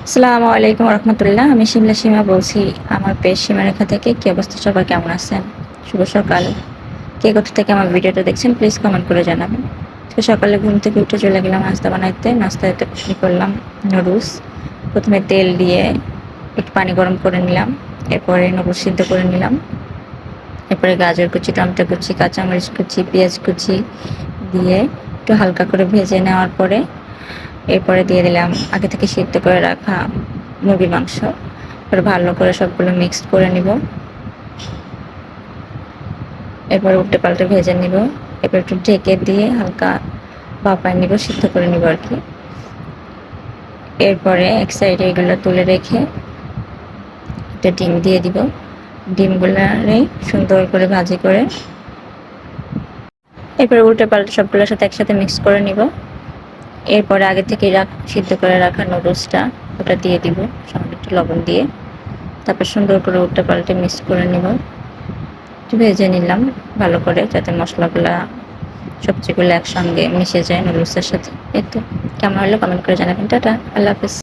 আসসালামু আলাইকুম রহমতুল্লাহ। আমি শিমলা সীমা বলছি আমার পেজ সীমারেখা থেকে। কি অবস্থা, সবাই কেমন আছেন? শুভ সকাল। কে কোথা থেকে আমার ভিডিওটা দেখছেন প্লিজ কমেন্ট করে জানাবেন। আজকে সকালে ঘুম থেকে উঠে চলে গেলাম নাস্তা বানাইতে। নাস্তাতে করলাম নুডলস। প্রথমে তেল দিয়ে একটু পানি গরম করে নিলাম, এরপরে নুডলস সিদ্ধ করে নিলাম, এরপরে গাজর কুচি, টমেটো কুচি, কাঁচামরিচ কুচি, পেঁয়াজ কুচি দিয়ে একটু হালকা করে ভেজে নেওয়ার পরে এরপরে দিয়ে দিলাম আগে থেকে সিদ্ধ করে রাখা মুরগির মাংস। এবার ভালো করে সবগুলো মিক্সড করে নিব, এরপর উল্টে পাল্টে ভেজে নিব। এরপর একটু ঢেকে দিয়ে হালকা ভাপায় নিব, সিদ্ধ করে নিব আর কি। এরপরে এক সাইডে এগুলো তুলে রেখে একটা ডিম দিয়ে দিব। ডিমগুলারে সুন্দর করে ভাজি করে এরপরে উল্টে পাল্টে সবগুলোর সাথে একসাথে মিক্স করে নিব। এরপরে আগে থেকে সিদ্ধ করে রাখা নুডলসটা ওটা দিয়ে দিব, সামান্য একটু লবণ দিয়ে। তারপর সুন্দর করে উল্টে পাল্টে মিক্স করে নিব, একটু ভেজে নিলাম ভালো করে যাতে মশলাগুলা সবজিগুলো একসঙ্গে মিশে যায় নুডলসের সাথে। এই তো, কেমন হলো কমেন্ট করে জানাবেন। টাটা, আল্লাহ হাফেজ।